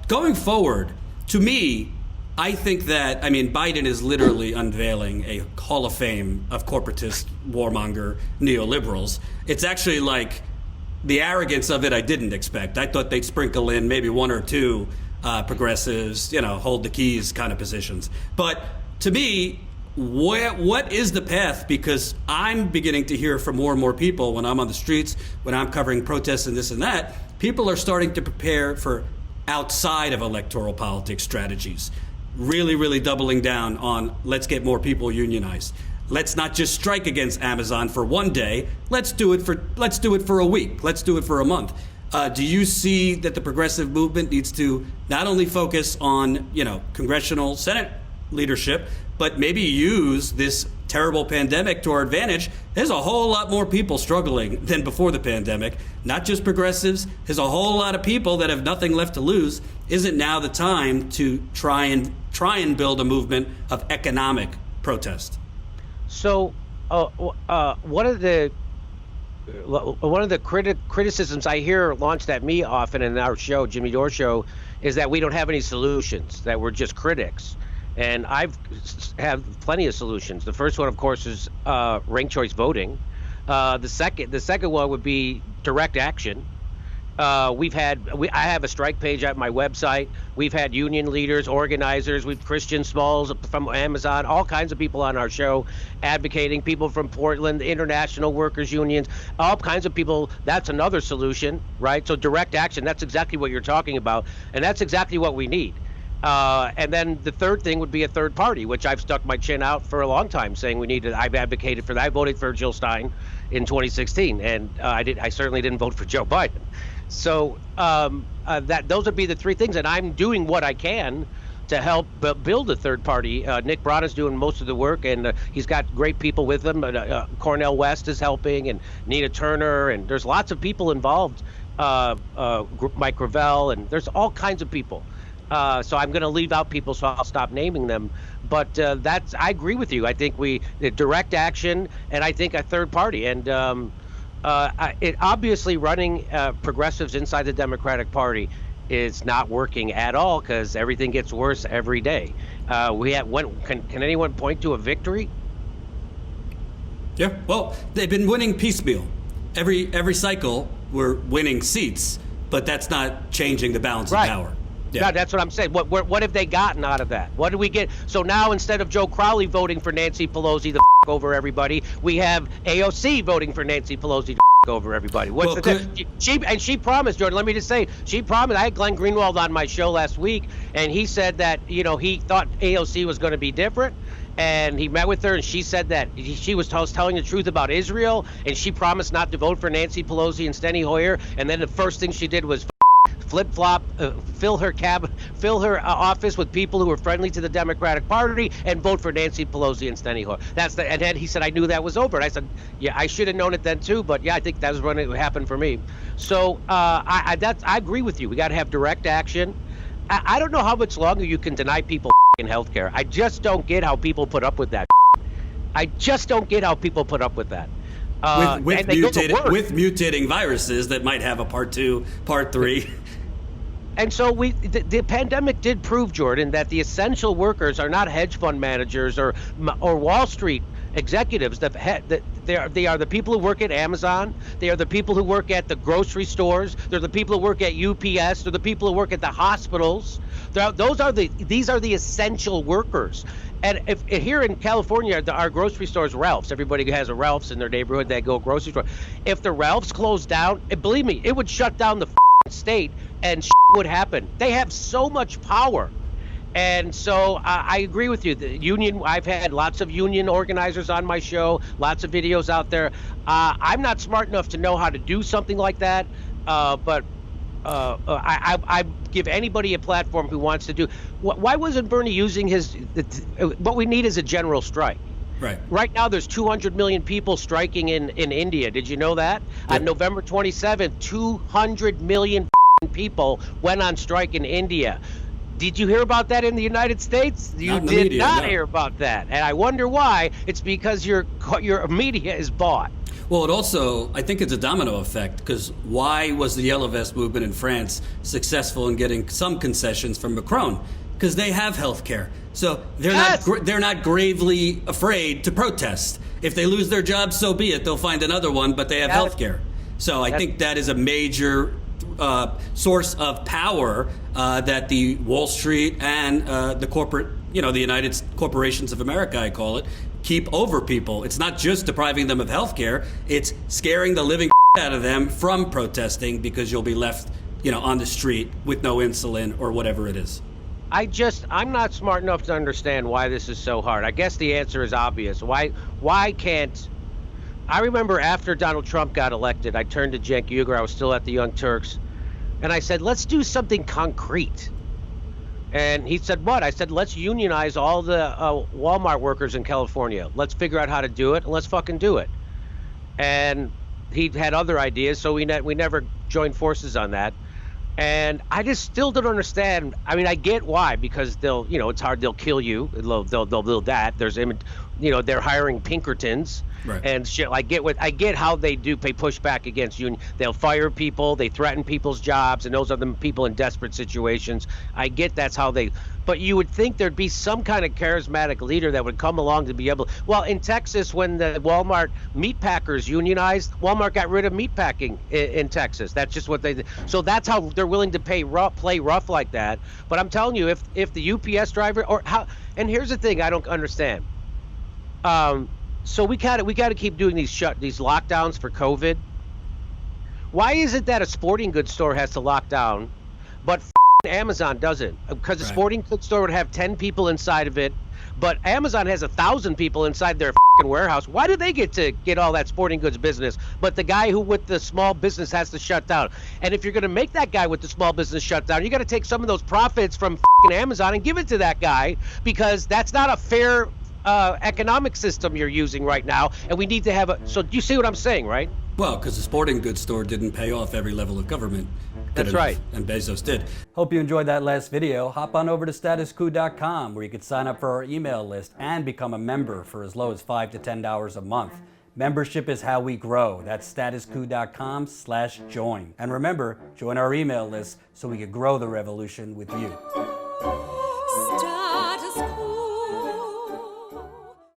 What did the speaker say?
going forward, to me, I think that, Biden is literally unveiling a hall of fame of corporatist, warmonger neoliberals. It's actually like the arrogance of it I didn't expect. I thought they'd sprinkle in maybe one or two progressives, hold the keys kind of positions. But to me, what is the path? Because I'm beginning to hear from more and more people when I'm on the streets, when I'm covering protests and this and that, people are starting to prepare for outside of electoral politics strategies. Really, really doubling down on let's get more people unionized. Let's not just strike against Amazon for one day. Let's do it for a week. Let's do it for a month. Do you see that the progressive movement needs to not only focus on, congressional Senate leadership, but maybe use this terrible pandemic to our advantage? There's a whole lot more people struggling than before the pandemic, not just progressives. There's a whole lot of people that have nothing left to lose. Isn't now the time to try and build a movement of economic protest? So one of the criticisms I hear launched at me often in our show, Jimmy Dore Show, is that we don't have any solutions, that we're just critics. And I've have plenty of solutions. The first one, of course, is ranked choice voting. The second one would be direct action. I have a strike page at my website. We've had union leaders, organizers, we've Christian Smalls from Amazon, all kinds of people on our show advocating, people from Portland, international workers unions, all kinds of people. That's another solution, right? So direct action, that's exactly what you're talking about. And that's exactly what we need. And then the third thing would be a third party, which I've stuck my chin out for a long time saying we need to. I've advocated for that. I voted for Jill Stein in 2016, and I certainly didn't vote for Joe Biden. So those would be the three things, and I'm doing what I can to help build a third party. Nick Branagh's doing most of the work, and he's got great people with him. Cornel West is helping, and Nina Turner, and there's lots of people involved. Mike Gravel, and there's all kinds of people. So I'm going to leave out people, so I'll stop naming them. But I agree with you. I think direct action, and I think a third party. And it obviously running progressives inside the Democratic Party is not working at all because everything gets worse every day. Can anyone point to a victory? Yeah, well, they've been winning piecemeal. Every cycle, we're winning seats, but that's not changing the balance of power. Yeah. No, that's what I'm saying. What have they gotten out of that? What do we get? So now instead of Joe Crowley voting for Nancy Pelosi to over everybody, we have AOC voting for Nancy Pelosi to over everybody. She promised, Jordan, let me just say, she promised. I had Glenn Greenwald on my show last week, and he said that, he thought AOC was going to be different. And he met with her, and she said that she was telling the truth about Israel, and she promised not to vote for Nancy Pelosi and Steny Hoyer. And then the first thing she did was flip-flop, fill her office with people who were friendly to the Democratic Party and vote for Nancy Pelosi and Steny Hoyer. And then he said, I knew that was over. And I said, yeah, I should have known it then too, but yeah, I think that was when it happened for me. So I agree with you. We got to have direct action. I don't know how much longer you can deny people health care. I just don't get how people put up with that. I just don't get how people put up with that. With mutating viruses that might have a part 2, part 3. And so the pandemic did prove, Jordan, that the essential workers are not hedge fund managers or Wall Street executives. They are the people who work at Amazon. They are the people who work at the grocery stores. They're the people who work at UPS. They're the people who work at the hospitals. These are the essential workers. And if here in California, our grocery stores, Ralph's, everybody has a Ralph's in their neighborhood, they go grocery store. If the Ralph's closed down, believe me, it would shut down the state and would happen. They have so much power. And so I agree with you. The union, I've had lots of union organizers on my show, lots of videos out there. I'm not smart enough to know how to do something like that, but I give anybody a platform who wants to do. Why wasn't Bernie using what we need is a general strike? Right. Right now, there's 200 million people striking in India. Did you know that? Yep. On November 27th, 200 million people went on strike in India. Did you hear about that in the United States? You did not hear about that. And I wonder why. It's because your media is bought. Well, it also, I think it's a domino effect, because why was the Yellow Vest movement in France successful in getting some concessions from Macron? Because they have health care. So they're not gravely afraid to protest. If they lose their jobs, so be it. They'll find another one, but they have health care. So I think that is a major source of power that the Wall Street and the corporate, the United Corporations of America, I call it, keep over people. It's not just depriving them of health care, it's scaring the living out of them from protesting, because you'll be left, on the street with no insulin or whatever it is. I'm not smart enough to understand why this is so hard. I guess the answer is obvious. Why can't... I remember after Donald Trump got elected, I turned to Cenk Uygur, I was still at the Young Turks, and I said, let's do something concrete. And he said, what? I said, let's unionize all the Walmart workers in California. Let's figure out how to do it, and let's fucking do it. And he had other ideas, so we never joined forces on that. And I just still don't understand. I mean, I get why, because they'll, it's hard. They'll kill you. They'll build that. There's, they're hiring Pinkertons. Right. And shit. I get how they push back against union. They'll fire people. They threaten people's jobs, and those are the people in desperate situations. I get that's how they. But you would think there'd be some kind of charismatic leader that would come along to be able. Well, in Texas, when the Walmart meat packers unionized, Walmart got rid of meat packing in Texas. That's just what they did. So that's how they're willing to play rough like that. But I'm telling you, if the UPS driver or how. And here's the thing I don't understand. So we got to keep doing these lockdowns for COVID. Why is it that a sporting goods store has to lock down, but Amazon doesn't? Because a sporting goods store would have 10 people inside of it, but Amazon has 1,000 people inside their warehouse. Why do they get all that sporting goods business, but the guy who with the small business has to shut down? And if you're going to make that guy with the small business shut down, you got to take some of those profits from Amazon and give it to that guy, because that's not a fair economic system you're using right now, and we need to have so do you see what I'm saying, right? Well, because the sporting goods store didn't pay off every level of government. That's right. And Bezos did. Hope you enjoyed that last video. Hop on over to statuscoup.com, where you can sign up for our email list and become a member for as low as $5 to $10 a month. Membership is how we grow. That's statuscoup.com/join. And remember, join our email list so we can grow the revolution with you.